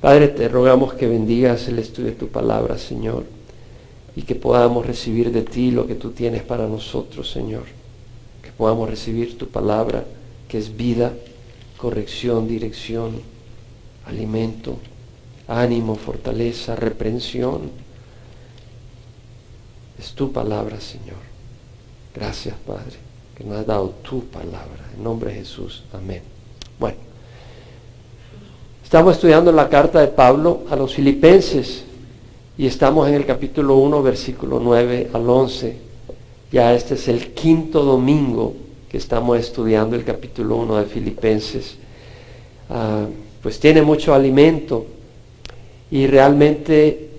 Padre, te rogamos que bendigas el estudio de tu palabra, Señor, y que podamos recibir de ti lo que tú tienes para nosotros, Señor. Que podamos recibir tu palabra, que es vida, corrección, dirección, alimento, ánimo, fortaleza, reprensión. Es tu palabra, Señor. Gracias, Padre, que nos has dado tu palabra. En nombre de Jesús. Amén. Bueno. Estamos estudiando la carta de Pablo a los Filipenses y estamos en el capítulo 1, versículo 9 al 11. Ya este es el quinto domingo que estamos estudiando el capítulo 1 de Filipenses. Pues tiene mucho alimento y realmente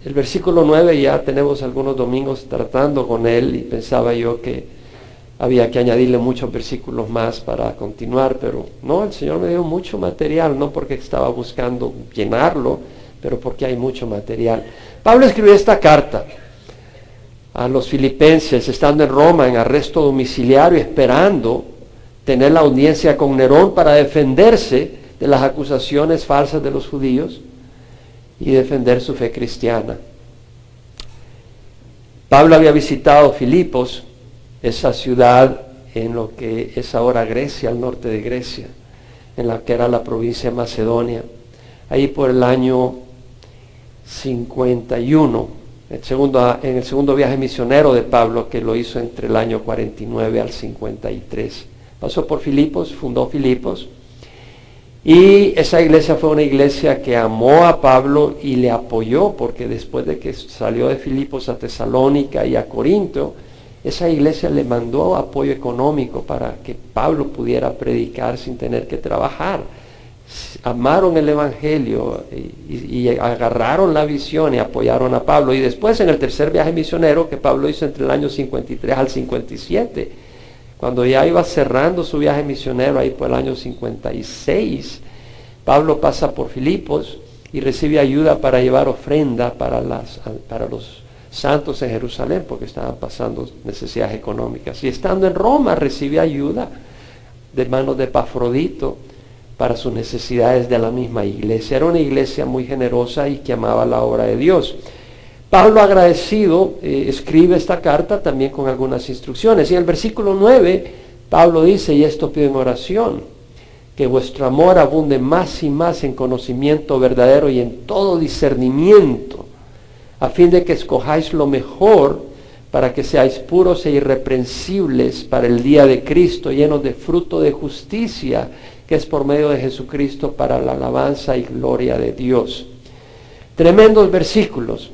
el versículo 9 ya tenemos algunos domingos tratando con él y pensaba yo que había que añadirle muchos versículos más para continuar, pero no, el Señor me dio mucho material, no porque estaba buscando llenarlo, pero porque hay mucho material. Pablo escribió esta carta a los filipenses, estando en Roma, en arresto domiciliario, esperando tener la audiencia con Nerón para defenderse de las acusaciones falsas de los judíos y defender su fe cristiana. Pablo había visitado Filipos, esa ciudad en lo que es ahora Grecia, al norte de Grecia, en la que era la provincia de Macedonia, ahí por el año 51, en el segundo viaje misionero de Pablo, que lo hizo entre el año 49 al 53. Pasó por Filipos, fundó Filipos, y esa iglesia fue una iglesia que amó a Pablo y le apoyó, porque después de que salió de Filipos a Tesalónica y a Corinto, esa iglesia le mandó apoyo económico para que Pablo pudiera predicar sin tener que trabajar. Amaron el evangelio y agarraron la visión y apoyaron a Pablo. Y después en el tercer viaje misionero que Pablo hizo entre el año 53 al 57, cuando ya iba cerrando su viaje misionero ahí por el año 56, Pablo pasa por Filipos y recibe ayuda para llevar ofrenda para los santos en Jerusalén, porque estaban pasando necesidades económicas. Y estando en Roma recibe ayuda de manos de Epafrodito para sus necesidades de la misma iglesia. Era una iglesia muy generosa y que amaba la obra de Dios. Pablo, agradecido, escribe esta carta también con algunas instrucciones. Y en el versículo 9, Pablo dice, y esto pido en oración, que vuestro amor abunde más y más en conocimiento verdadero y en todo discernimiento, a fin de que escojáis lo mejor para que seáis puros e irreprensibles para el día de Cristo, llenos de fruto de justicia, que es por medio de Jesucristo para la alabanza y gloria de Dios. Tremendos versículos,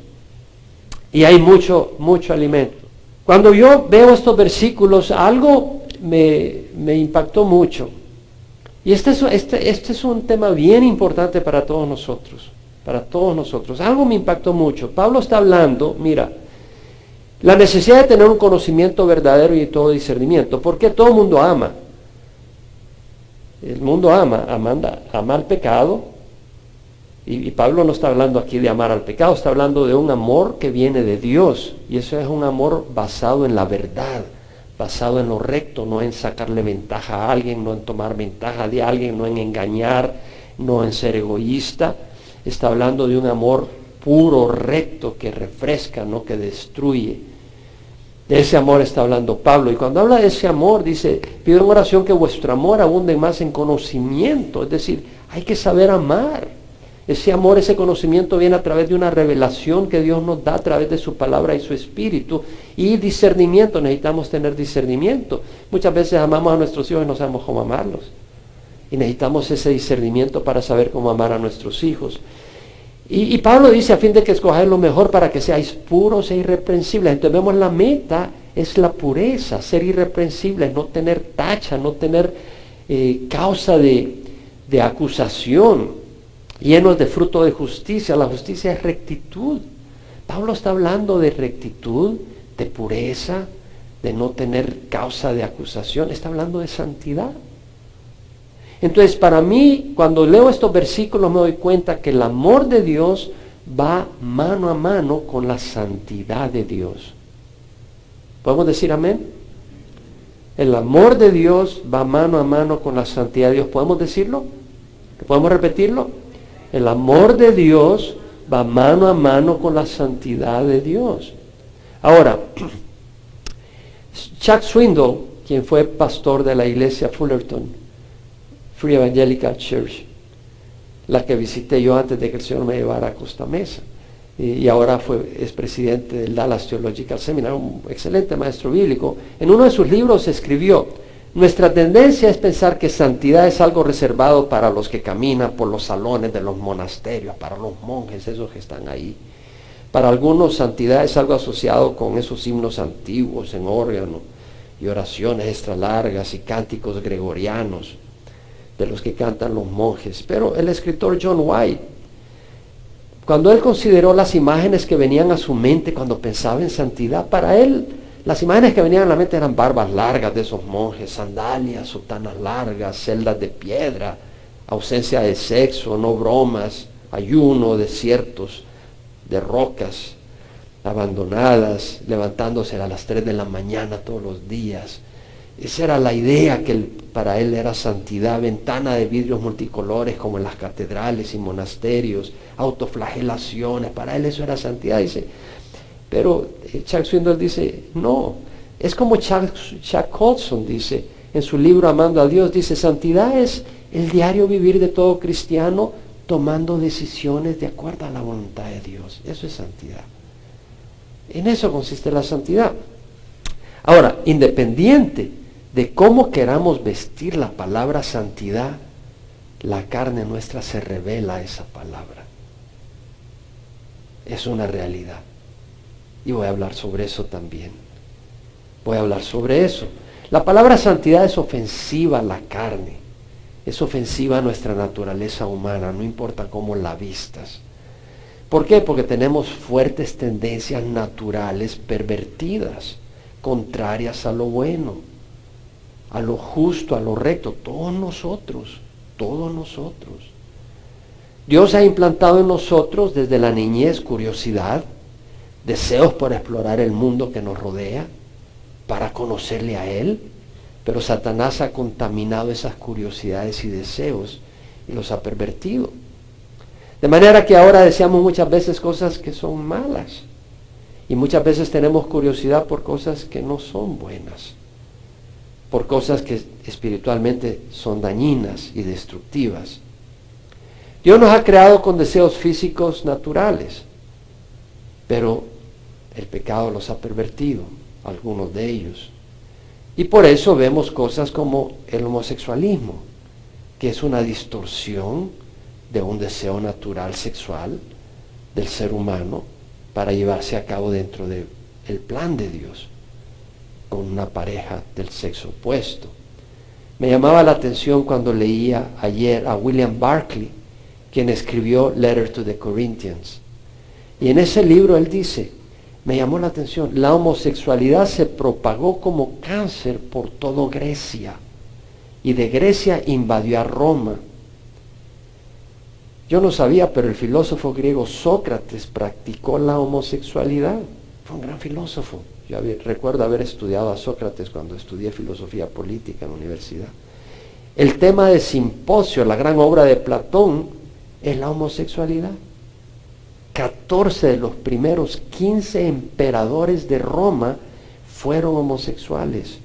y hay mucho alimento. Cuando yo veo estos versículos, algo me impactó mucho. Y este es un tema bien importante para todos nosotros. Para todos nosotros. Algo me impactó mucho. Pablo está hablando, mira, la necesidad de tener un conocimiento verdadero y todo discernimiento. Porque todo el mundo ama. El mundo ama al pecado. Y Pablo no está hablando aquí de amar al pecado, está hablando de un amor que viene de Dios. Y eso es un amor basado en la verdad, basado en lo recto, no en sacarle ventaja a alguien, no en tomar ventaja de alguien, no en engañar, no en ser egoísta. Está hablando de un amor puro, recto, que refresca, no que destruye. De ese amor está hablando Pablo. Y cuando habla de ese amor, dice, pido en oración que vuestro amor abunde más en conocimiento. Es decir, hay que saber amar. Ese amor, ese conocimiento viene a través de una revelación que Dios nos da a través de su palabra y su espíritu. Y discernimiento, necesitamos tener discernimiento. Muchas veces amamos a nuestros hijos y no sabemos cómo amarlos. Y necesitamos ese discernimiento para saber cómo amar a nuestros hijos. Y Pablo dice, a fin de que escojáis lo mejor para que seáis puros e irreprensibles. Entonces vemos la meta, es la pureza, ser irreprensibles, no tener tacha, no tener causa de acusación, llenos de fruto de justicia. La justicia es rectitud. Pablo está hablando de rectitud, de pureza, de no tener causa de acusación. Está hablando de santidad. Entonces, para mí, cuando leo estos versículos me doy cuenta que el amor de Dios va mano a mano con la santidad de Dios. ¿Podemos decir amén? El amor de Dios va mano a mano con la santidad de Dios. ¿Podemos decirlo? ¿Podemos repetirlo? El amor de Dios va mano a mano con la santidad de Dios. Ahora, Chuck Swindoll, quien fue pastor de la iglesia Fullerton, Free Evangelical Church, la que visité yo antes de que el Señor me llevara a Costa Mesa, y ahora es presidente del Dallas Theological Seminary, un excelente maestro bíblico. En uno de sus libros escribió: nuestra tendencia es pensar que santidad es algo reservado para los que caminan por los salones de los monasterios, para los monjes, esos que están ahí. Para algunos, santidad es algo asociado con esos himnos antiguos en órgano y oraciones extra largas y cánticos gregorianos de los que cantan los monjes. Pero el escritor John White, cuando él consideró las imágenes que venían a su mente cuando pensaba en santidad, para él las imágenes que venían a la mente eran barbas largas de esos monjes, sandalias, sotanas largas, celdas de piedra, ausencia de sexo, no bromas, ayuno, desiertos de rocas abandonadas, levantándose a las 3 de la mañana todos los días. Esa era la idea que para él era santidad: ventana de vidrios multicolores como en las catedrales y monasterios, autoflagelaciones. Para él eso era santidad. Dice, pero Chuck Swindoll dice, no, es como Chuck Colson dice en su libro Amando a Dios, dice, santidad es el diario vivir de todo cristiano tomando decisiones de acuerdo a la voluntad de Dios. Eso es santidad. En eso consiste la santidad. Ahora, independiente de cómo queramos vestir la palabra santidad, la carne nuestra se revela a esa palabra. Es una realidad. Y voy a hablar sobre eso también. Voy a hablar sobre eso. La palabra santidad es ofensiva a la carne. Es ofensiva a nuestra naturaleza humana, no importa cómo la vistas. ¿Por qué? Porque tenemos fuertes tendencias naturales pervertidas, contrarias a lo bueno, a lo justo, a lo recto. Todos nosotros. Dios ha implantado en nosotros desde la niñez curiosidad, deseos por explorar el mundo que nos rodea, para conocerle a Él, pero Satanás ha contaminado esas curiosidades y deseos y los ha pervertido. De manera que ahora deseamos muchas veces cosas que son malas, y muchas veces tenemos curiosidad por cosas que no son buenas, por cosas que espiritualmente son dañinas y destructivas. Dios nos ha creado con deseos físicos naturales, pero el pecado los ha pervertido, algunos de ellos. Y por eso vemos cosas como el homosexualismo, que es una distorsión de un deseo natural sexual del ser humano para llevarse a cabo dentro del plan de Dios con una pareja del sexo opuesto. Me llamaba la atención cuando leía ayer a William Barclay, quien escribió Letter to the Corinthians. Y en ese libro él dice, me llamó la atención, la homosexualidad se propagó como cáncer por toda Grecia, y de Grecia invadió a Roma. Yo no sabía, pero el filósofo griego Sócrates practicó la homosexualidad. Fue un gran filósofo. Yo recuerdo haber estudiado a Sócrates cuando estudié filosofía política en la universidad. El tema de Simposio, la gran obra de Platón, es la homosexualidad. 14 de los primeros 15 emperadores de Roma fueron homosexuales.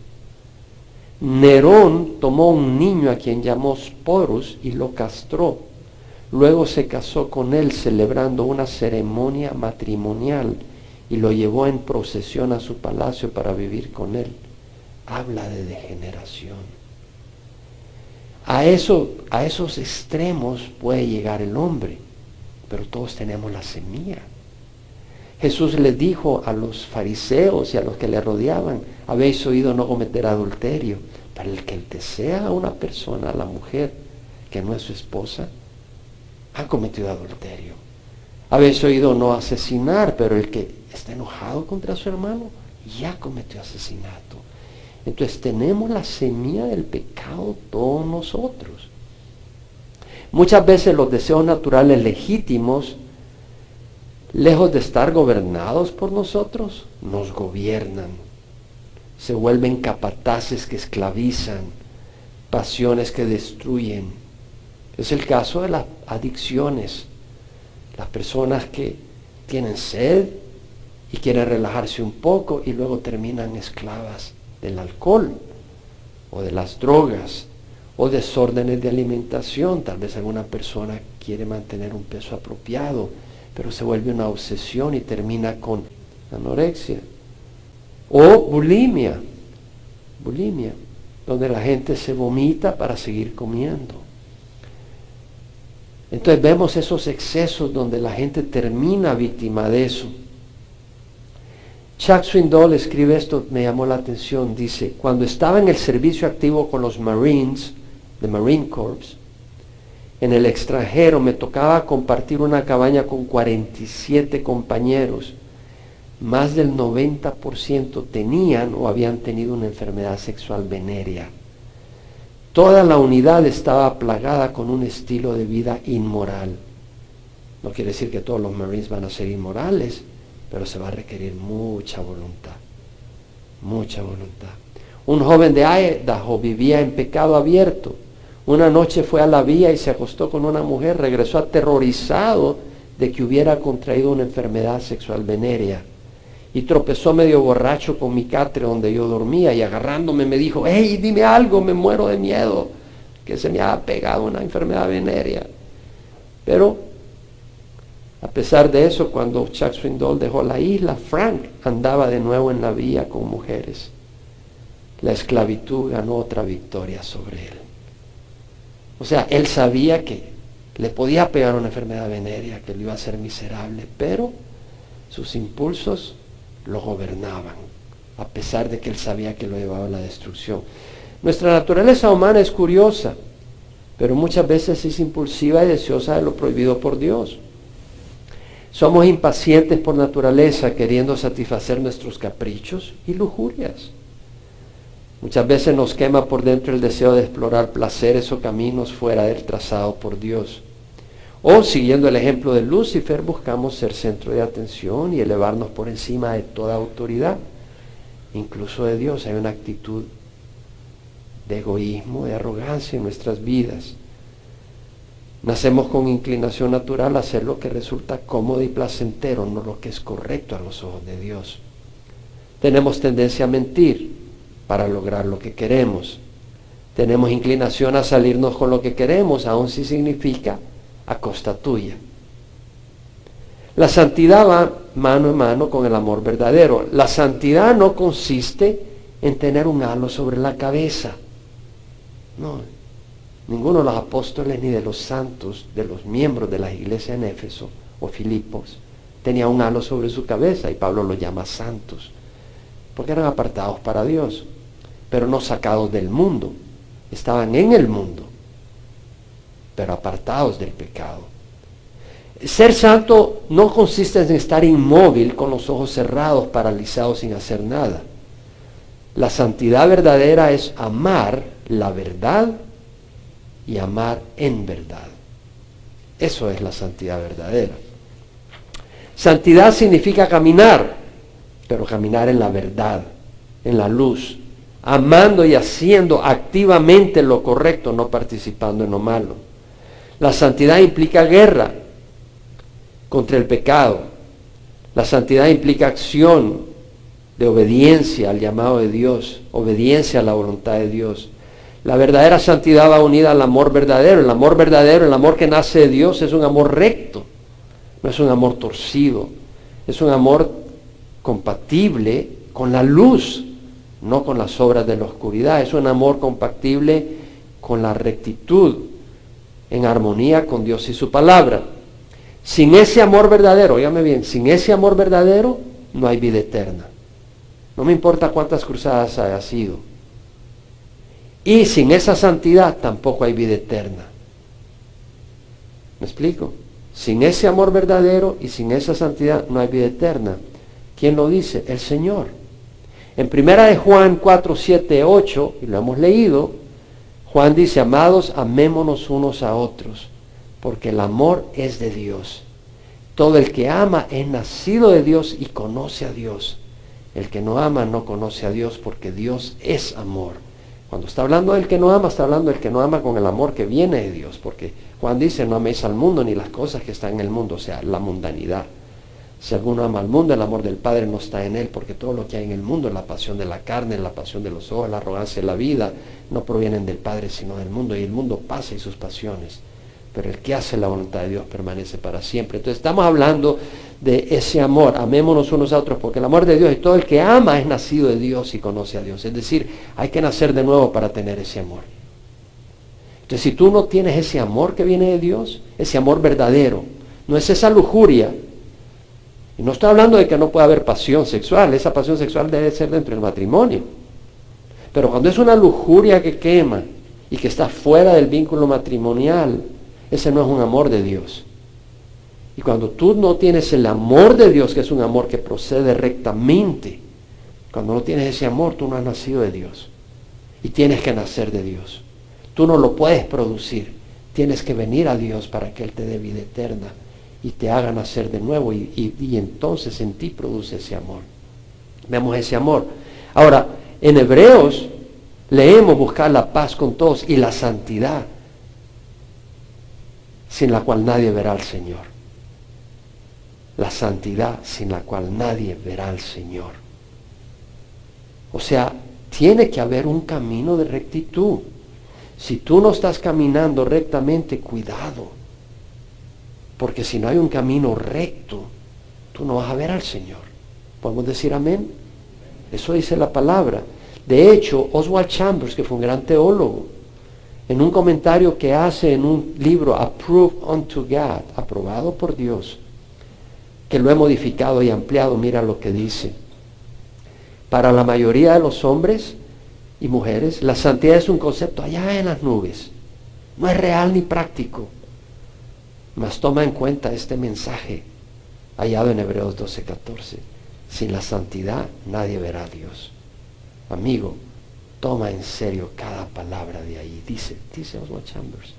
Nerón tomó un niño a quien llamó Sporus y lo castró. Luego se casó con él celebrando una ceremonia matrimonial y lo llevó en procesión a su palacio para vivir con él. Habla de degeneración. A esos extremos puede llegar el hombre, pero todos tenemos la semilla. Jesús les dijo a los fariseos y a los que le rodeaban, habéis oído no cometer adulterio, para el que desea a una persona, a la mujer, que no es su esposa, ha cometido adulterio. Habéis oído no asesinar, pero el que está enojado contra su hermano, ya cometió asesinato. Entonces tenemos la semilla del pecado todos nosotros. Muchas veces los deseos naturales legítimos, lejos de estar gobernados por nosotros, nos gobiernan. Se vuelven capataces que esclavizan, pasiones que destruyen. Es el caso de las adicciones. Las personas que tienen sed y quieren relajarse un poco y luego terminan esclavas del alcohol o de las drogas o desórdenes de alimentación. Tal vez alguna persona quiere mantener un peso apropiado, pero se vuelve una obsesión y termina con anorexia. O bulimia, donde la gente se vomita para seguir comiendo. Entonces vemos esos excesos donde la gente termina víctima de eso. Chuck Swindoll escribe esto, me llamó la atención, dice: cuando estaba en el servicio activo con los Marines, de Marine Corps, en el extranjero me tocaba compartir una cabaña con 47 compañeros. Más del 90% tenían o habían tenido una enfermedad sexual venérea. Toda la unidad estaba plagada con un estilo de vida inmoral. No quiere decir que todos los Marines van a ser inmorales, pero se va a requerir mucha voluntad. Mucha voluntad. Un joven de Idaho vivía en pecado abierto. Una noche fue a la vía y se acostó con una mujer. Regresó aterrorizado de que hubiera contraído una enfermedad sexual venérea. Y tropezó medio borracho con mi catre donde yo dormía y agarrándome me dijo: hey, dime algo, me muero de miedo, que se me ha pegado una enfermedad venérea. Pero a pesar de eso, cuando Chuck Swindoll dejó la isla, Frank andaba de nuevo en la vía con mujeres. La esclavitud ganó otra victoria sobre él. O sea, él sabía que le podía pegar una enfermedad venérea, que lo iba a hacer miserable, pero sus impulsos lo gobernaban, a pesar de que él sabía que lo llevaba a la destrucción. Nuestra naturaleza humana es curiosa, pero muchas veces es impulsiva y deseosa de lo prohibido por Dios. Somos impacientes por naturaleza, queriendo satisfacer nuestros caprichos y lujurias. Muchas veces nos quema por dentro el deseo de explorar placeres o caminos fuera del trazado por Dios. O, siguiendo el ejemplo de Lucifer, buscamos ser centro de atención y elevarnos por encima de toda autoridad, incluso de Dios. Hay una actitud de egoísmo, de arrogancia en nuestras vidas. Nacemos con inclinación natural a hacer lo que resulta cómodo y placentero, no lo que es correcto a los ojos de Dios. Tenemos tendencia a mentir para lograr lo que queremos. Tenemos inclinación a salirnos con lo que queremos, aun si significa a costa tuya. La santidad va mano en mano con el amor verdadero. La santidad no consiste en tener un halo sobre la cabeza. No, ninguno de los apóstoles ni de los santos, de los miembros de la iglesia en Éfeso o Filipos, tenía un halo sobre su cabeza, y Pablo los llama santos, porque eran apartados para Dios, pero no sacados del mundo. Estaban en el mundo, pero apartados del pecado. Ser santo no consiste en estar inmóvil con los ojos cerrados, paralizados sin hacer nada. La santidad verdadera es amar la verdad y amar en verdad. Eso es la santidad verdadera. Santidad significa caminar, pero caminar en la verdad, en la luz, amando y haciendo activamente lo correcto, no participando en lo malo. La santidad implica guerra contra el pecado. La santidad implica acción de obediencia al llamado de Dios, obediencia a la voluntad de Dios. La verdadera santidad va unida al amor verdadero. El amor verdadero, el amor que nace de Dios, es un amor recto, no es un amor torcido. Es un amor compatible con la luz, no con las obras de la oscuridad. Es un amor compatible con la rectitud, en armonía con Dios y su palabra. Sin ese amor verdadero, óigame bien, sin ese amor verdadero no hay vida eterna. No me importa cuántas cruzadas haya sido. Y sin esa santidad tampoco hay vida eterna. ¿Me explico? Sin ese amor verdadero y sin esa santidad no hay vida eterna. ¿Quién lo dice? El Señor. En 1 de Juan 4, 7, 8, y lo hemos leído, Juan dice: amados, amémonos unos a otros, porque el amor es de Dios. Todo el que ama es nacido de Dios y conoce a Dios. El que no ama no conoce a Dios, porque Dios es amor. Cuando está hablando del que no ama, está hablando del que no ama con el amor que viene de Dios, porque Juan dice, no améis al mundo ni las cosas que están en el mundo, o sea, la mundanidad. Si alguno ama al mundo, el amor del Padre no está en él, porque todo lo que hay en el mundo, la pasión de la carne, la pasión de los ojos, la arrogancia de la vida, no provienen del Padre, sino del mundo, y el mundo pasa y sus pasiones. Pero el que hace la voluntad de Dios permanece para siempre. Entonces estamos hablando de ese amor, amémonos unos a otros, porque el amor de Dios y todo el que ama es nacido de Dios y conoce a Dios. Es decir, hay que nacer de nuevo para tener ese amor. Entonces si tú no tienes ese amor que viene de Dios, ese amor verdadero, no es esa lujuria, y no estoy hablando de que no pueda haber pasión sexual, esa pasión sexual debe ser dentro del matrimonio. Pero cuando es una lujuria que quema y que está fuera del vínculo matrimonial, ese no es un amor de Dios. Y cuando tú no tienes el amor de Dios, que es un amor que procede rectamente, cuando no tienes ese amor, tú no has nacido de Dios. Y tienes que nacer de Dios. Tú no lo puedes producir. Tienes que venir a Dios para que Él te dé vida eterna y te haga nacer de nuevo. Y entonces en ti produce ese amor. Vemos ese amor. Ahora, en Hebreos leemos buscar la paz con todos y la santidad, sin la cual nadie verá al Señor. La santidad sin la cual nadie verá al Señor. O sea, tiene que haber un camino de rectitud. Si tú no estás caminando rectamente, cuidado. Porque si no hay un camino recto, tú no vas a ver al Señor. ¿Podemos decir amén? Eso dice la palabra. De hecho, Oswald Chambers, que fue un gran teólogo, en un comentario que hace en un libro, Approved unto God, aprobado por Dios, que lo he modificado y ampliado, mira lo que dice. Para la mayoría de los hombres y mujeres, la santidad es un concepto allá en las nubes. No es real ni práctico. Mas toma en cuenta este mensaje hallado en Hebreos 12:14. Sin la santidad nadie verá a Dios. Amigo, toma en serio cada palabra de ahí. Dice Oswald Chambers.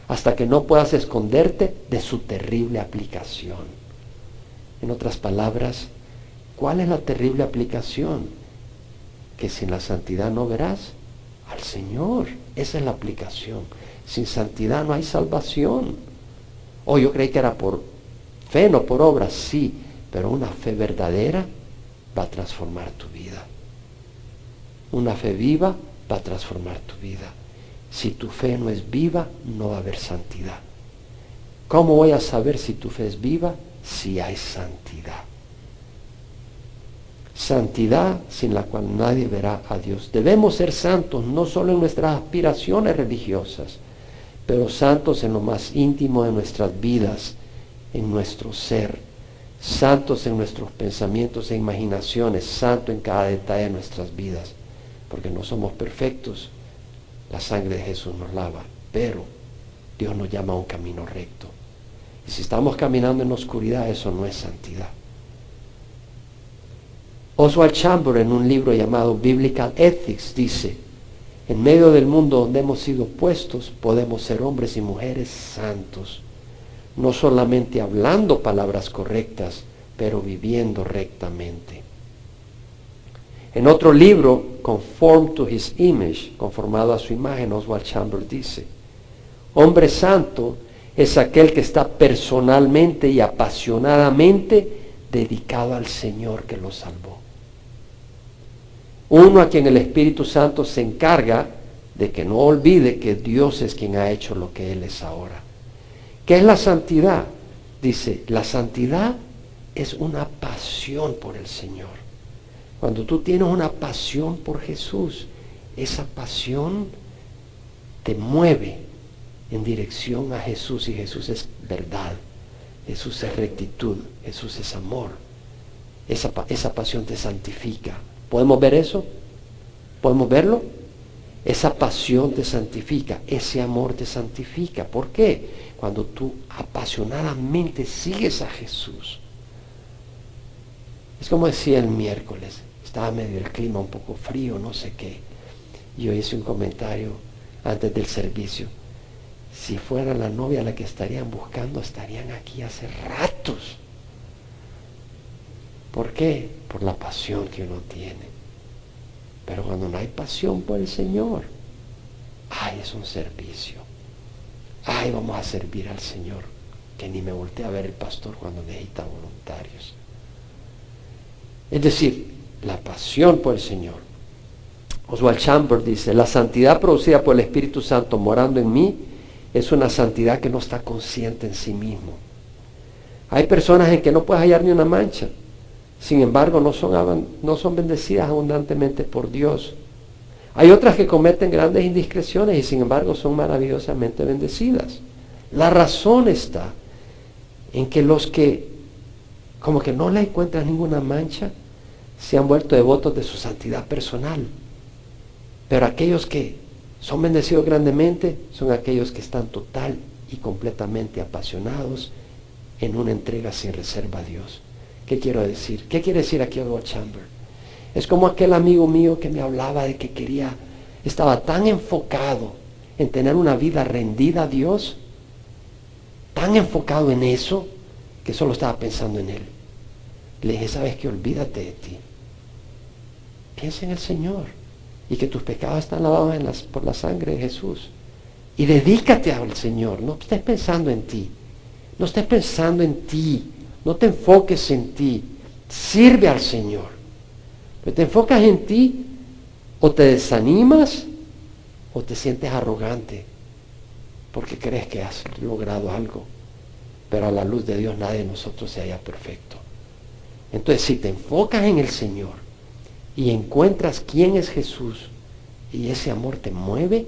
Hasta que no puedas esconderte de su terrible aplicación. En otras palabras, ¿cuál es la terrible aplicación? Que sin la santidad no verás al Señor. Esa es la aplicación. Sin santidad no hay salvación. Oh, yo creí que era por fe, no por obras. Sí, pero una fe verdadera va a transformar tu vida. Una fe viva va a transformar tu vida. Si tu fe no es viva, no va a haber santidad. ¿Cómo voy a saber si tu fe es viva? Si hay santidad. Santidad sin la cual nadie verá a Dios. Debemos ser santos no solo en nuestras aspiraciones religiosas, pero santos en lo más íntimo de nuestras vidas, en nuestro ser, santos en nuestros pensamientos e imaginaciones, santo en cada detalle de nuestras vidas, porque no somos perfectos. La sangre de Jesús nos lava, pero Dios nos llama a un camino recto. Y si estamos caminando en la oscuridad, eso no es santidad. Oswald Chambers, en un libro llamado Biblical Ethics, dice, en medio del mundo donde hemos sido puestos, podemos ser hombres y mujeres santos, no solamente hablando palabras correctas, pero viviendo rectamente. En otro libro, Conform to His Image, conformado a su imagen, Oswald Chambers dice, hombre santo es aquel que está personalmente y apasionadamente dedicado al Señor que lo salvó. Uno a quien el Espíritu Santo se encarga de que no olvide que Dios es quien ha hecho lo que Él es ahora. ¿Qué es la santidad? Dice, la santidad es una pasión por el Señor. Cuando tú tienes una pasión por Jesús, esa pasión te mueve en dirección a Jesús, y Jesús es verdad, Jesús es rectitud, Jesús es amor. Esa pasión te santifica. ¿Podemos ver eso? ¿Podemos verlo? Esa pasión te santifica, ese amor te santifica. ¿Por qué? Cuando tú apasionadamente sigues a Jesús. Es como decía el miércoles, estaba medio el clima un poco frío, no sé qué. Yo hice un comentario antes del servicio. Si fuera la novia a la que estarían buscando, estarían aquí hace ratos. ¿Por qué? Por la pasión que uno tiene. Pero cuando no hay pasión por el Señor, ay, es un servicio. Ay, vamos a servir al Señor, que ni me voltea a ver el pastor cuando necesita voluntarios. Es decir, la pasión por el Señor. Oswald Chambers dice, la santidad producida por el Espíritu Santo morando en mí es una santidad que no está consciente en sí mismo. Hay personas en que no puedes hallar ni una mancha, sin embargo no son bendecidas abundantemente por Dios. Hay otras que cometen grandes indiscreciones y sin embargo son maravillosamente bendecidas. La razón está en que los que como que no le encuentran ninguna mancha se han vuelto devotos de su santidad personal. Pero aquellos que son bendecidos grandemente son aquellos que están total y completamente apasionados en una entrega sin reserva a Dios. ¿Qué quiero decir? ¿Qué quiere decir aquí Oswald Chambers? Es como aquel amigo mío que me hablaba de que estaba tan enfocado en tener una vida rendida a Dios, tan enfocado en eso, que solo estaba pensando en Él. Le dije, ¿sabes qué? Olvídate de ti. Piensa en el Señor y que tus pecados están lavados por la sangre de Jesús. Y dedícate al Señor. No estés pensando en ti. No estés pensando en ti. No te enfoques en ti. Sirve al Señor. Pero te enfocas en ti, o te desanimas, o te sientes arrogante, porque crees que has logrado algo. Pero a la luz de Dios nadie de nosotros se halla perfecto. Entonces, si te enfocas en el Señor y encuentras quién es Jesús y ese amor te mueve,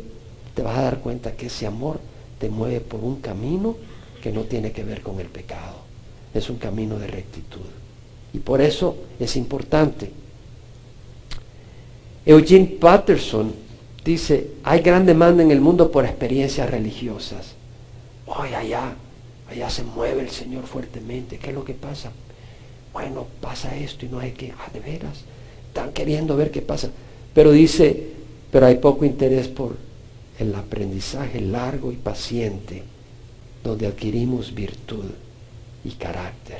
te vas a dar cuenta que ese amor te mueve por un camino que no tiene que ver con el pecado. Es un camino de rectitud. Y por eso es importante. Eugene Peterson dice, hay gran demanda en el mundo por experiencias religiosas. Oye, allá se mueve el Señor fuertemente. ¿Qué es lo que pasa? Bueno, pasa esto y no hay que, de veras, están queriendo ver qué pasa. Pero dice, pero hay poco interés por el aprendizaje largo y paciente, donde adquirimos virtud y carácter.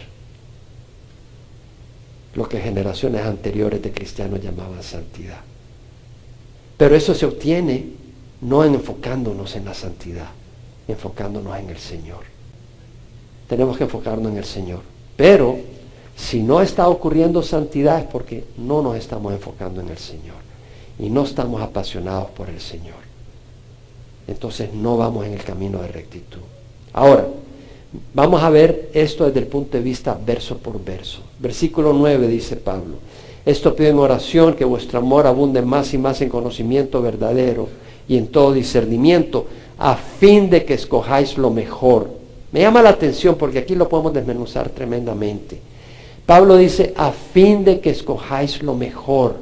Lo que generaciones anteriores de cristianos llamaban santidad. Pero eso se obtiene no enfocándonos en la santidad, enfocándonos en el Señor. Tenemos que enfocarnos en el Señor. Pero si no está ocurriendo santidad es porque no nos estamos enfocando en el Señor y no estamos apasionados por el Señor. Entonces no vamos en el camino de rectitud. Ahora, vamos a ver esto desde el punto de vista verso por verso. Versículo 9 dice Pablo, esto pido en oración, que vuestro amor abunde más y más en conocimiento verdadero y en todo discernimiento, a fin de que escojáis lo mejor. Me llama la atención porque aquí lo podemos desmenuzar tremendamente. Pablo dice, a fin de que escojáis lo mejor.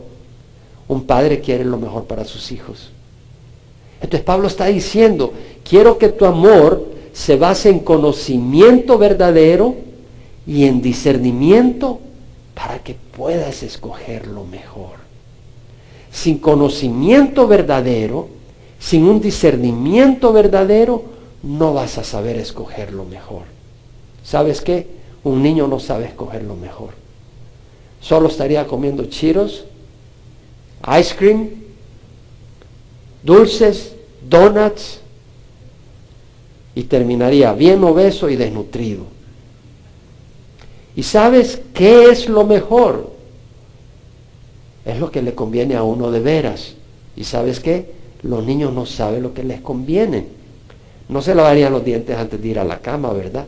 Un padre quiere lo mejor para sus hijos. Entonces Pablo está diciendo, quiero que tu amor se base en conocimiento verdadero y en discernimiento para que puedas escoger lo mejor. Sin conocimiento verdadero, sin un discernimiento verdadero, no vas a saber escoger lo mejor. ¿Sabes qué? Un niño no sabe escoger lo mejor. Solo estaría comiendo Cheetos, ice cream, dulces, donuts, y terminaría bien obeso y desnutrido. ¿Y sabes qué es lo mejor? Es lo que le conviene a uno de veras. ¿Y sabes qué? Los niños no saben lo que les conviene. No se lavarían los dientes antes de ir a la cama, ¿verdad?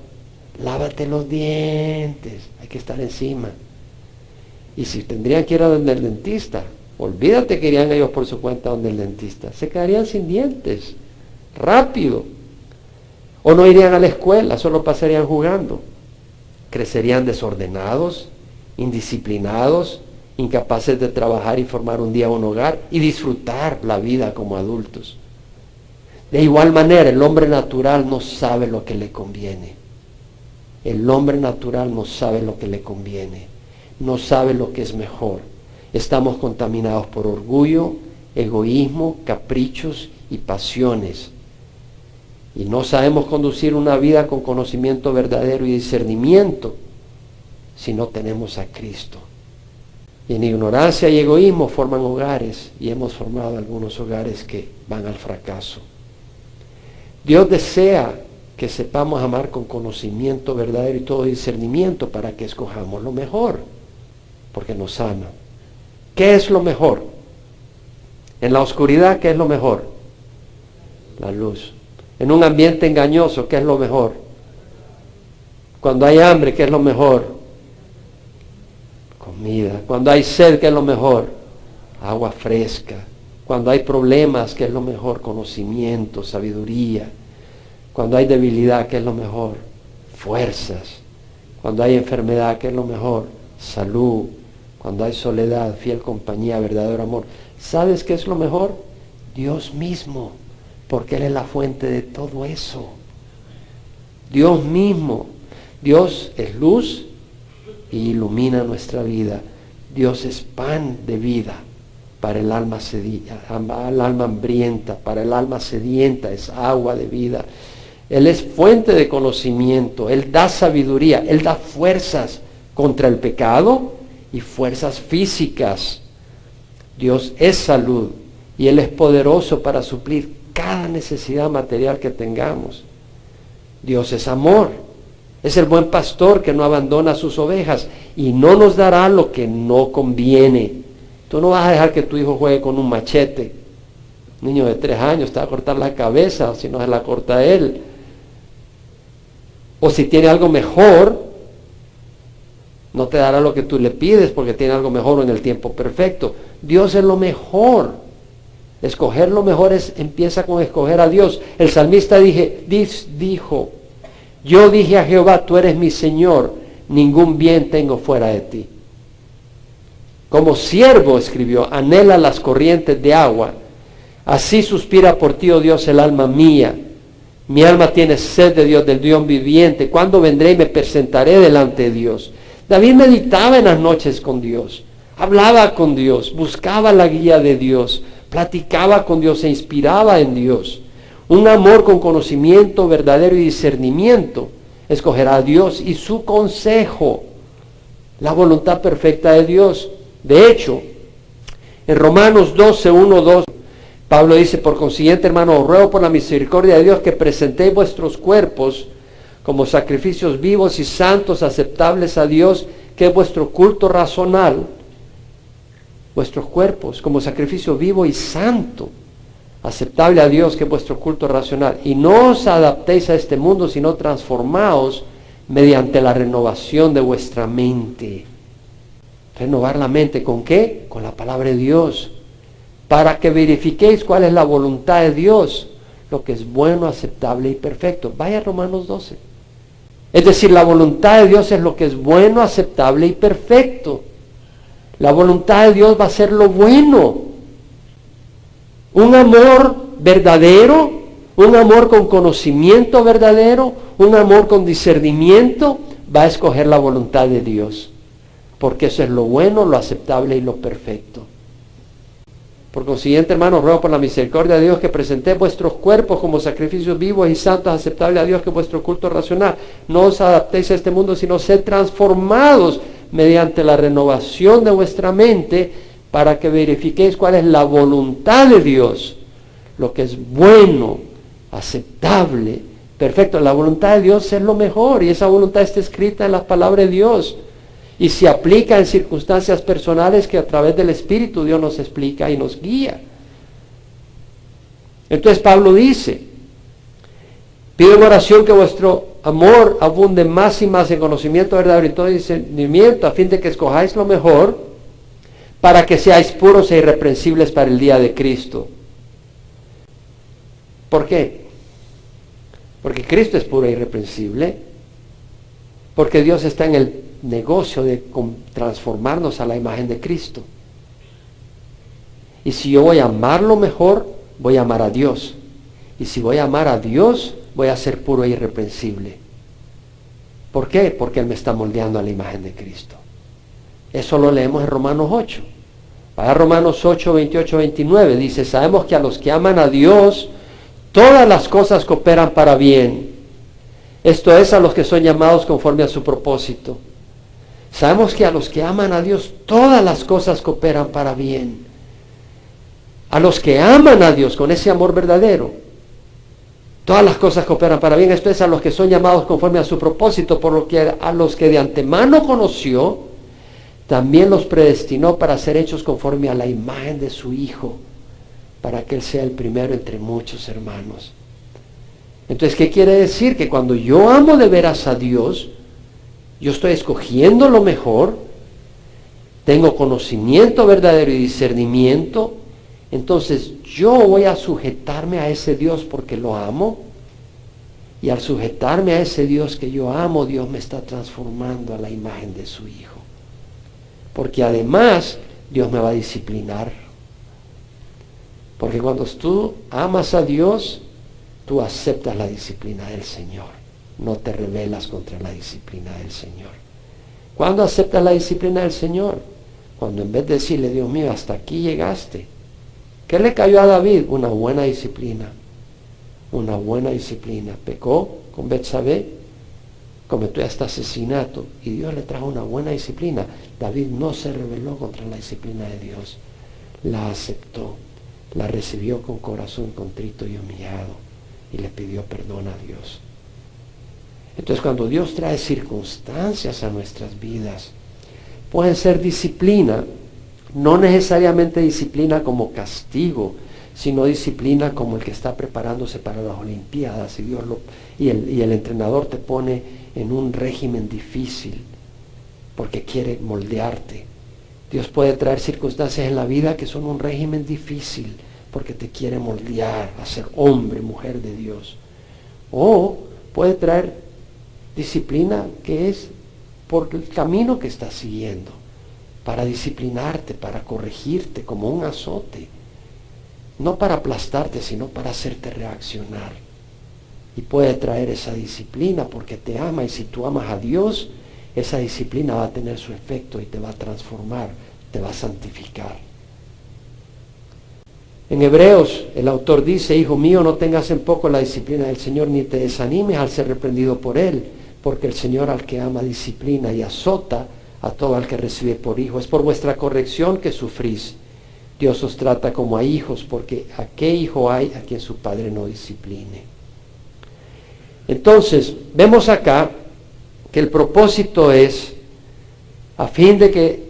Lávate los dientes, hay que estar encima. Y si tendrían que ir a donde el dentista, olvídate que irían ellos por su cuenta donde el dentista. Se quedarían sin dientes, rápido. O no irían a la escuela, solo pasarían jugando. Crecerían desordenados, indisciplinados, incapaces de trabajar y formar un día un hogar y disfrutar la vida como adultos. De igual manera, el hombre natural no sabe lo que le conviene. El hombre natural no sabe lo que le conviene, no sabe lo que es mejor. Estamos contaminados por orgullo, egoísmo, caprichos y pasiones. Y no sabemos conducir una vida con conocimiento verdadero y discernimiento si no tenemos a Cristo. Y en ignorancia y egoísmo forman hogares, y hemos formado algunos hogares que van al fracaso. Dios desea que sepamos amar con conocimiento verdadero y todo discernimiento para que escojamos lo mejor, porque nos ama. ¿Qué es lo mejor? En la oscuridad, ¿qué es lo mejor? La luz. En un ambiente engañoso, ¿qué es lo mejor? Cuando hay hambre, ¿qué es lo mejor? Comida. Cuando hay sed, ¿qué es lo mejor? Agua fresca. Cuando hay problemas, ¿qué es lo mejor? Conocimiento, sabiduría. Cuando hay debilidad, ¿qué es lo mejor? Fuerzas. Cuando hay enfermedad, ¿qué es lo mejor? Salud. Cuando hay soledad, fiel compañía, verdadero amor. ¿Sabes qué es lo mejor? Dios mismo, porque Él es la fuente de todo eso. Dios mismo. Dios es luz y ilumina nuestra vida. Dios es pan de vida para el alma hambrienta, para el alma sedienta es agua de vida. Él es fuente de conocimiento, Él da sabiduría, Él da fuerzas contra el pecado y fuerzas físicas. Dios es salud y Él es poderoso para suplir cada necesidad material que tengamos. Dios es amor, es el buen pastor que no abandona a sus ovejas y no nos dará lo que no conviene. Tú no vas a dejar que tu hijo juegue con un machete. Un niño de 3 años te va a cortar la cabeza, o si no se la corta él. O si tiene algo mejor, no te dará lo que tú le pides porque tiene algo mejor en el tiempo perfecto. Dios es lo mejor. Escoger lo mejor empieza con escoger a Dios. El salmista dijo, yo dije a Jehová, tú eres mi Señor, ningún bien tengo fuera de ti. Como siervo, escribió, anhela las corrientes de agua. Así suspira por ti, oh Dios, el alma mía. Mi alma tiene sed de Dios, del Dios viviente. ¿Cuándo vendré y me presentaré delante de Dios? David meditaba en las noches con Dios. Hablaba con Dios, buscaba la guía de Dios, platicaba con Dios, se inspiraba en Dios. Un amor con conocimiento verdadero y discernimiento escogerá a Dios y su consejo, la voluntad perfecta de Dios. De hecho, en Romanos 12, 1, 2, Pablo dice, por consiguiente, hermano, os ruego por la misericordia de Dios que presentéis vuestros cuerpos como sacrificios vivos y santos, aceptables a Dios, que es vuestro culto racional. Vuestros cuerpos como sacrificio vivo y santo, aceptable a Dios, que es vuestro culto racional. Y no os adaptéis a este mundo, sino transformaos mediante la renovación de vuestra mente. Renovar la mente, ¿con qué? Con la palabra de Dios. Para que verifiquéis cuál es la voluntad de Dios, lo que es bueno, aceptable y perfecto. Vaya a Romanos 12. Es decir, la voluntad de Dios es lo que es bueno, aceptable y perfecto. La voluntad de Dios va a ser lo bueno. Un amor verdadero, un amor con conocimiento verdadero, un amor con discernimiento, va a escoger la voluntad de Dios. Porque eso es lo bueno, lo aceptable y lo perfecto. Por consiguiente, hermanos, ruego por la misericordia de Dios que presentéis vuestros cuerpos como sacrificios vivos y santos, aceptables a Dios, que es vuestro culto racional. No os adaptéis a este mundo, sino sed transformados mediante la renovación de vuestra mente, para que verifiquéis cuál es la voluntad de Dios, lo que es bueno, aceptable, perfecto. La voluntad de Dios es lo mejor, y esa voluntad está escrita en la palabra de Dios. Y se aplica en circunstancias personales que a través del Espíritu Dios nos explica y nos guía. Entonces Pablo dice, pido en oración que vuestro amor abunde más y más en conocimiento verdadero y todo discernimiento, a fin de que escojáis lo mejor, para que seáis puros e irreprensibles para el día de Cristo. ¿Por qué? Porque Cristo es puro e irreprensible. Porque Dios está en el negocio de transformarnos a la imagen de Cristo. Y si yo voy a amar lo mejor, voy a amar a Dios. Y si voy a amar a Dios, voy a ser puro e irreprensible. ¿Por qué? Porque Él me está moldeando a la imagen de Cristo. Eso lo leemos en Romanos 8. Vaya Romanos 8, 28, 29. Dice, sabemos que a los que aman a Dios, todas las cosas cooperan para bien. Esto es, a los que son llamados conforme a su propósito. Sabemos que a los que aman a Dios, todas las cosas cooperan para bien. A los que aman a Dios con ese amor verdadero, todas las cosas cooperan para bien. Esto es a los que son llamados conforme a su propósito, por lo que a los que de antemano conoció, también los predestinó para ser hechos conforme a la imagen de su Hijo, para que Él sea el primero entre muchos hermanos. Entonces, ¿qué quiere decir? Que cuando yo amo de veras a Dios, yo estoy escogiendo lo mejor, tengo conocimiento verdadero y discernimiento, entonces yo voy a sujetarme a ese Dios porque lo amo, y al sujetarme a ese Dios que yo amo, Dios me está transformando a la imagen de su Hijo. Porque además Dios me va a disciplinar. Porque cuando tú amas a Dios, tú aceptas la disciplina del Señor. No te rebelas contra la disciplina del Señor. ¿Cuándo aceptas la disciplina del Señor? Cuando en vez de decirle, Dios mío, hasta aquí llegaste. ¿Qué le cayó a David? Una buena disciplina. Una buena disciplina. Pecó con Betsabé, cometió hasta asesinato, y Dios le trajo una buena disciplina. David no se rebeló contra la disciplina de Dios. La aceptó. La recibió con corazón contrito y humillado. Y le pidió perdón a Dios. Entonces, cuando Dios trae circunstancias a nuestras vidas, pueden ser disciplina, no necesariamente disciplina como castigo, sino disciplina como el que está preparándose para las Olimpiadas, y el entrenador te pone en un régimen difícil porque quiere moldearte. Dios puede traer circunstancias en la vida que son un régimen difícil porque te quiere moldear a ser hombre, mujer de Dios. O puede traer disciplina que es por el camino que estás siguiendo, para disciplinarte, para corregirte como un azote, no para aplastarte, sino para hacerte reaccionar. Y puede traer esa disciplina porque te ama, y si tú amas a Dios, esa disciplina va a tener su efecto y te va a transformar, te va a santificar. En Hebreos, el autor dice, hijo mío, no tengas en poco la disciplina del Señor, ni te desanimes al ser reprendido por Él, porque el Señor al que ama disciplina y azota a todo al que recibe por hijo. Es por vuestra corrección que sufrís. Dios os trata como a hijos, porque ¿a qué hijo hay a quien su padre no discipline? Entonces, vemos acá que el propósito es a fin de que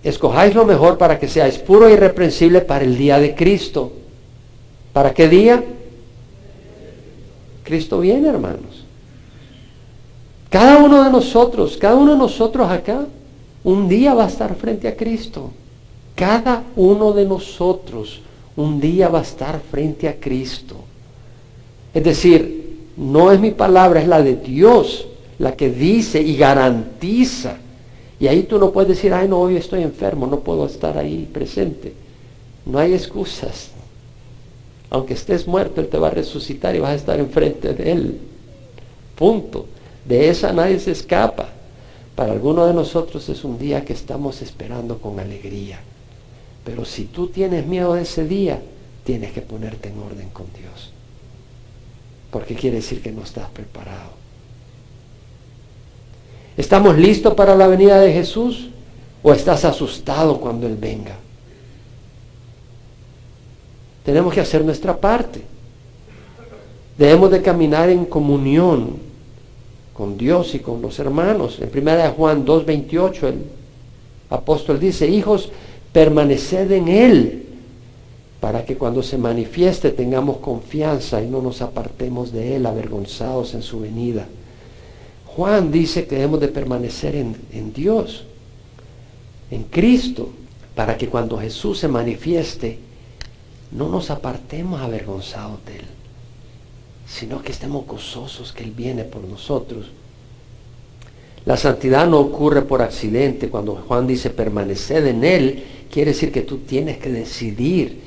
escojáis lo mejor para que seáis puro e irreprensible para el día de Cristo. ¿Para qué día? Cristo viene, hermanos. Cada uno de nosotros acá, un día va a estar frente a Cristo. Cada uno de nosotros un día va a estar frente a Cristo. Es decir, no es mi palabra, es la de Dios, la que dice y garantiza. Y ahí tú no puedes decir, ay no, hoy estoy enfermo, no puedo estar ahí presente. No hay excusas. Aunque estés muerto, Él te va a resucitar y vas a estar enfrente de Él. Punto. De esa nadie se escapa. Para algunos de nosotros es un día que estamos esperando con alegría. Pero si tú tienes miedo de ese día, tienes que ponerte en orden con Dios. Porque quiere decir que no estás preparado. ¿Estamos listos para la venida de Jesús? ¿O estás asustado cuando Él venga? Tenemos que hacer nuestra parte. Debemos de caminar en comunión con Dios y con los hermanos. En 1 Juan 2:28 el apóstol dice, hijos, permaneced en Él, para que cuando se manifieste tengamos confianza y no nos apartemos de Él avergonzados en su venida. Juan dice que debemos de permanecer en Dios, en Cristo, para que cuando Jesús se manifieste, no nos apartemos avergonzados de Él, sino que estemos gozosos que Él viene por nosotros. La santidad no ocurre por accidente. Cuando Juan dice permanecer en Él, quiere decir que tú tienes que decidir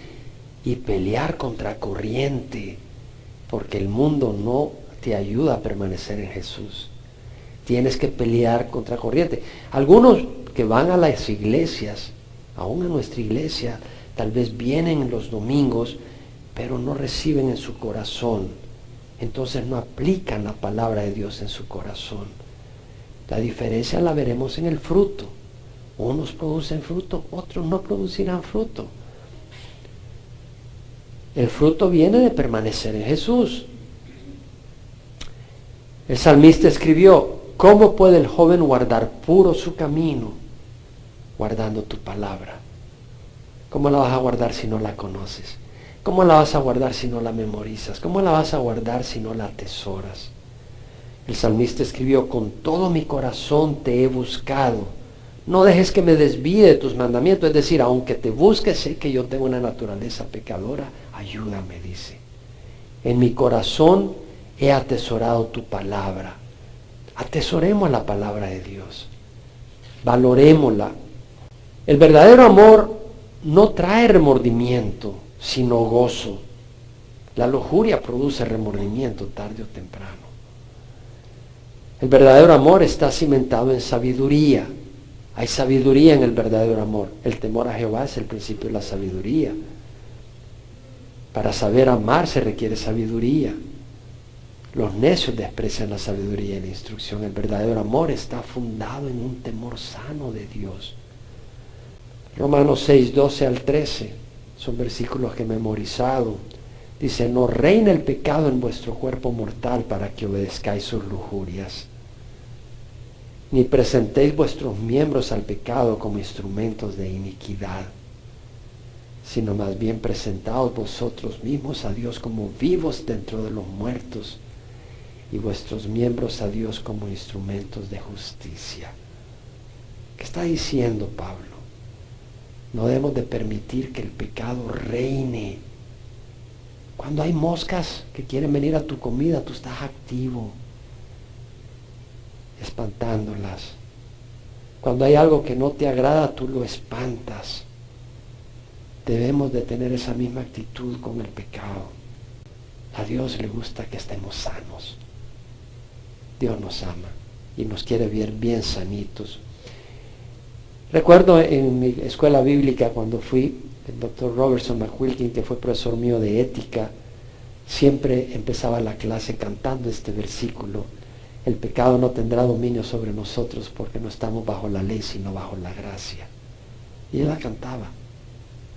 y pelear contra corriente, porque el mundo no te ayuda a permanecer en Jesús. Tienes que pelear contra corriente. Algunos que van a las iglesias, aún a nuestra iglesia, tal vez vienen los domingos, pero no reciben en su corazón. Entonces no aplican la palabra de Dios en su corazón. La diferencia la veremos en el fruto. Unos producen fruto, otros no producirán fruto. El fruto viene de permanecer en Jesús. El salmista escribió: ¿cómo puede el joven guardar puro su camino? Guardando tu palabra. ¿Cómo la vas a guardar si no la conoces? ¿Cómo la vas a guardar si no la memorizas? ¿Cómo la vas a guardar si no la atesoras? El salmista escribió: con todo mi corazón te he buscado. No dejes que me desvíe de tus mandamientos. Es decir, aunque te busque, sé que yo tengo una naturaleza pecadora. Ayúdame, dice. En mi corazón he atesorado tu palabra. Atesoremos la palabra de Dios. Valorémosla. El verdadero amor no trae remordimiento, sino gozo. La lujuria produce remordimiento tarde o temprano. El verdadero amor está cimentado en sabiduría. Hay sabiduría en el verdadero amor. El temor a Jehová es el principio de la sabiduría. Para saber amar se requiere sabiduría. Los necios desprecian la sabiduría y la instrucción. El verdadero amor está fundado en un temor sano de Dios. Romanos 6, 12 al 13, son versículos que he memorizado. Dice: no reina el pecado en vuestro cuerpo mortal para que obedezcáis sus lujurias. Ni presentéis vuestros miembros al pecado como instrumentos de iniquidad, sino más bien presentaos vosotros mismos a Dios como vivos dentro de los muertos, y vuestros miembros a Dios como instrumentos de justicia. ¿Qué está diciendo Pablo? No debemos de permitir que el pecado reine. Cuando hay moscas que quieren venir a tu comida, tú estás activo, espantándolas. Cuando hay algo que no te agrada, tú lo espantas. Debemos de tener esa misma actitud con el pecado. A Dios le gusta que estemos sanos. Dios nos ama y nos quiere ver bien sanitos. Recuerdo en mi escuela bíblica cuando fui, el Dr. Robertson McQuilkin, que fue profesor mío de ética, siempre empezaba la clase cantando este versículo: el pecado no tendrá dominio sobre nosotros porque no estamos bajo la ley sino bajo la gracia. Y él la cantaba.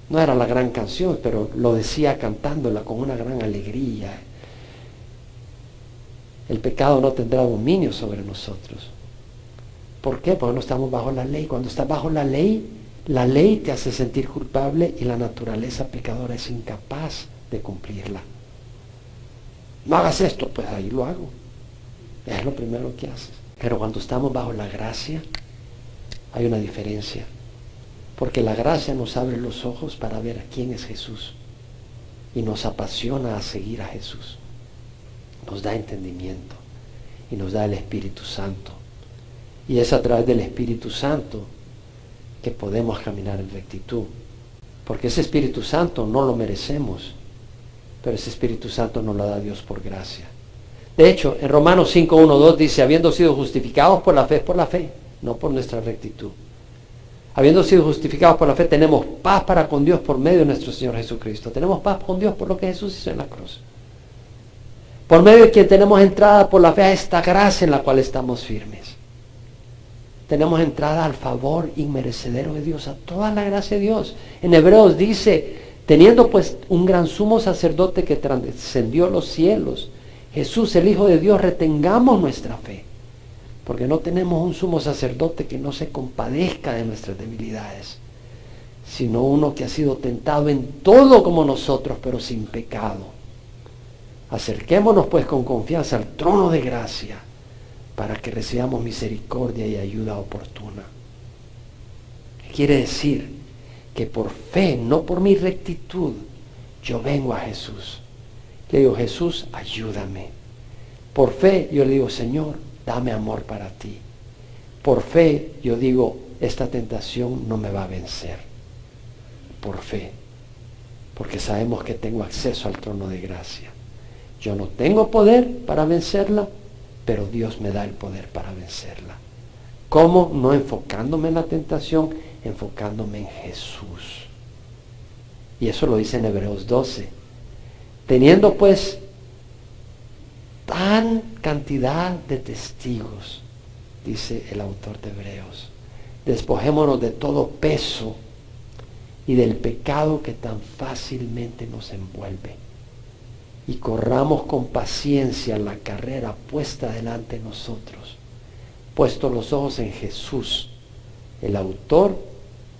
No era la gran canción, pero lo decía cantándola con una gran alegría. El pecado no tendrá dominio sobre nosotros. ¿Por qué? Porque no estamos bajo la ley. Cuando estás bajo la ley te hace sentir culpable y la naturaleza pecadora es incapaz de cumplirla. No hagas esto, pues ahí lo hago. Es lo primero que haces. Pero cuando estamos bajo la gracia, hay una diferencia. Porque la gracia nos abre los ojos para ver quién es Jesús. Y nos apasiona a seguir a Jesús. Nos da entendimiento. Y nos da el Espíritu Santo. Y es a través del Espíritu Santo que podemos caminar en rectitud. Porque ese Espíritu Santo no lo merecemos. Pero ese Espíritu Santo nos lo da Dios por gracia. De hecho, en Romanos 5, 1, 2 dice: habiendo sido justificados por la fe, no por nuestra rectitud. Habiendo sido justificados por la fe, tenemos paz para con Dios por medio de nuestro Señor Jesucristo. Tenemos paz con Dios por lo que Jesús hizo en la cruz. Por medio de quien tenemos entrada por la fe a esta gracia en la cual estamos firmes. Tenemos entrada al favor inmerecedero de Dios, a toda la gracia de Dios. En Hebreos dice: teniendo pues un gran sumo sacerdote que trascendió los cielos, Jesús el Hijo de Dios, retengamos nuestra fe. Porque no tenemos un sumo sacerdote que no se compadezca de nuestras debilidades, sino uno que ha sido tentado en todo como nosotros, pero sin pecado. Acerquémonos pues con confianza al trono de gracia, para que recibamos misericordia y ayuda oportuna. Quiere decir que por fe, no por mi rectitud, yo vengo a Jesús. Le digo: Jesús, ayúdame. Por fe yo le digo: Señor, dame amor para ti. Por fe yo digo: esta tentación no me va a vencer. Por fe. Porque sabemos que tengo acceso al trono de gracia. Yo no tengo poder para vencerla, pero Dios me da el poder para vencerla. ¿Cómo? No enfocándome en la tentación, enfocándome en Jesús. Y eso lo dice en Hebreos 12. Teniendo pues tan cantidad de testigos dice el autor de Hebreos. Despojémonos de todo peso y del pecado que tan fácilmente nos envuelve. Y corramos con paciencia la carrera puesta delante de nosotros, puestos los ojos en Jesús, el autor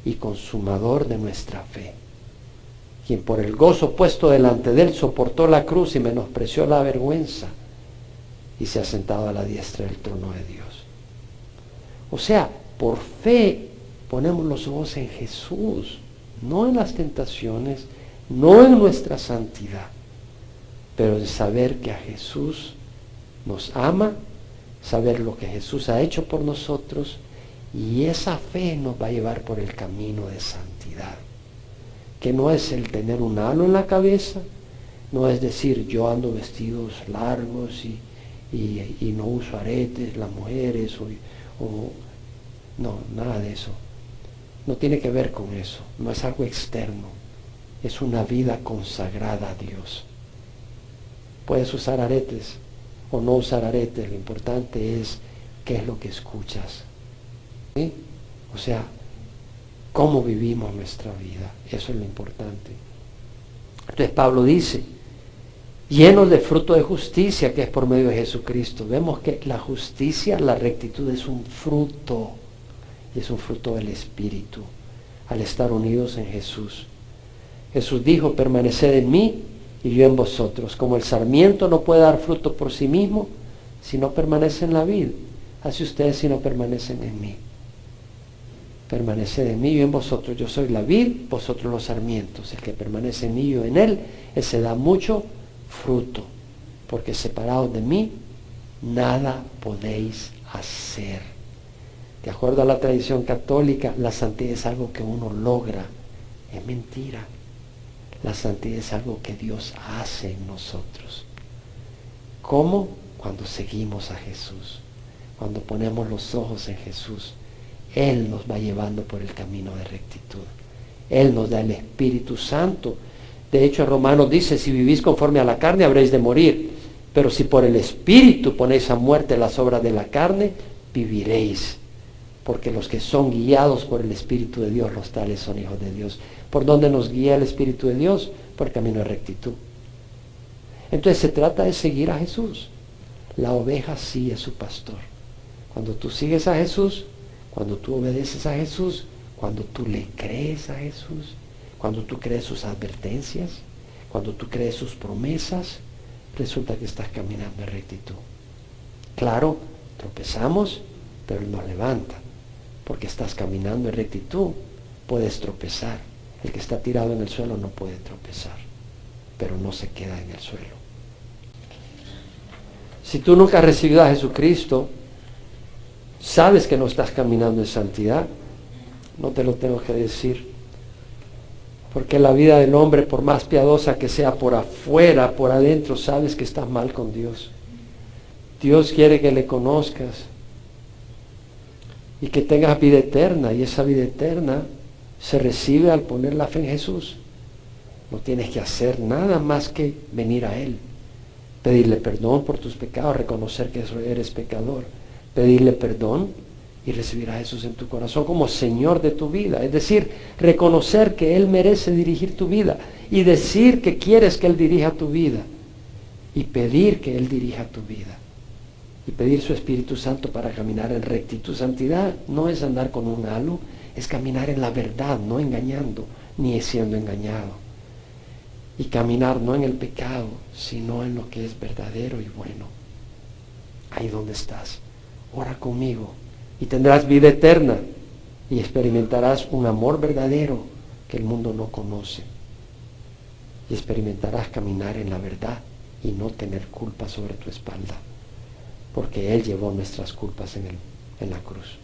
y consumador de nuestra fe, quien por el gozo puesto delante de él soportó la cruz y menospreció la vergüenza y se ha sentado a la diestra del trono de Dios. O sea, por fe ponemos los ojos en Jesús, no en las tentaciones, no en nuestra santidad, pero en saber que a Jesús nos ama, saber lo que Jesús ha hecho por nosotros, y esa fe nos va a llevar por el camino de santidad, que no es el tener un halo en la cabeza, no es decir yo ando vestidos largos y no uso aretes, las mujeres, no, nada de eso. No tiene que ver con eso, no es algo externo, es una vida consagrada a Dios. Puedes usar aretes o no usar aretes, lo importante es qué es lo que escuchas. ¿Sí? O sea, cómo vivimos nuestra vida, eso es lo importante. Entonces Pablo dice, llenos de fruto de justicia que es por medio de Jesucristo. Vemos que la justicia, la rectitud es un fruto, y es un fruto del Espíritu, al estar unidos en Jesús. Jesús dijo, permaneced en mí y yo en vosotros. Como el sarmiento no puede dar fruto por sí mismo si no permanece en la vid, así ustedes si no permanecen en mí. Permaneced en mí y yo en vosotros. Yo soy la vid, vosotros los sarmientos. El que permanece en mí y yo en él, ese da mucho fruto, porque separados de mí nada podéis hacer. De acuerdo a la tradición católica, la santidad es algo que uno logra. Es mentira. La santidad es algo que Dios hace en nosotros. ¿Cómo? Cuando seguimos a Jesús, cuando ponemos los ojos en Jesús. Él nos va llevando por el camino de rectitud. Él nos da el Espíritu Santo. De hecho, en Romanos dice, si vivís conforme a la carne, habréis de morir. Pero si por el Espíritu ponéis a muerte las obras de la carne, viviréis. Porque los que son guiados por el Espíritu de Dios, los tales son hijos de Dios. ¿Por dónde nos guía el Espíritu de Dios? Por el camino de rectitud. Entonces se trata de seguir a Jesús. La oveja sigue su pastor. Cuando tú sigues a Jesús, cuando tú obedeces a Jesús, cuando tú le crees a Jesús, cuando tú crees sus advertencias, cuando tú crees sus promesas, resulta que estás caminando en rectitud. Claro, tropezamos, pero Él nos levanta, porque estás caminando en rectitud. Puedes tropezar. El que está tirado en el suelo no puede tropezar, pero no se queda en el suelo. Si tú nunca has recibido a Jesucristo, sabes que no estás caminando en santidad. No te lo tengo que decir, porque la vida del hombre, por más piadosa que sea por afuera, por adentro, sabes que estás mal con Dios. Dios quiere que le conozcas y que tengas vida eterna, y esa vida eterna se recibe al poner la fe en Jesús. No tienes que hacer nada más que venir a Él, pedirle perdón por tus pecados, reconocer que eres pecador, pedirle perdón y recibir a Jesús en tu corazón como Señor de tu vida. Es decir, reconocer que Él merece dirigir tu vida y decir que quieres que Él dirija tu vida y pedir que Él dirija tu vida y pedir su Espíritu Santo para caminar en rectitud. Santidad no es andar con un halo, es caminar en la verdad, no engañando ni siendo engañado, y caminar no en el pecado, sino en lo que es verdadero y bueno. Ahí donde estás, ora conmigo y tendrás vida eterna y experimentarás un amor verdadero que el mundo no conoce, y experimentarás caminar en la verdad y no tener culpa sobre tu espalda, porque Él llevó nuestras culpas en la cruz.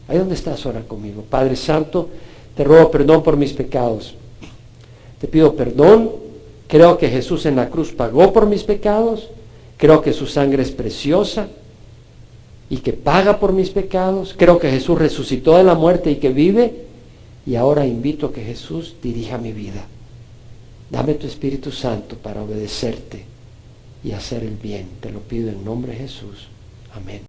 Ahí donde estás, ora conmigo. Padre Santo, te ruego perdón por mis pecados. Te pido perdón. Creo que Jesús en la cruz pagó por mis pecados. Creo que su sangre es preciosa y que paga por mis pecados. Creo que Jesús resucitó de la muerte y que vive. Y ahora invito a que Jesús dirija mi vida. Dame tu Espíritu Santo para obedecerte y hacer el bien. Te lo pido en nombre de Jesús. Amén.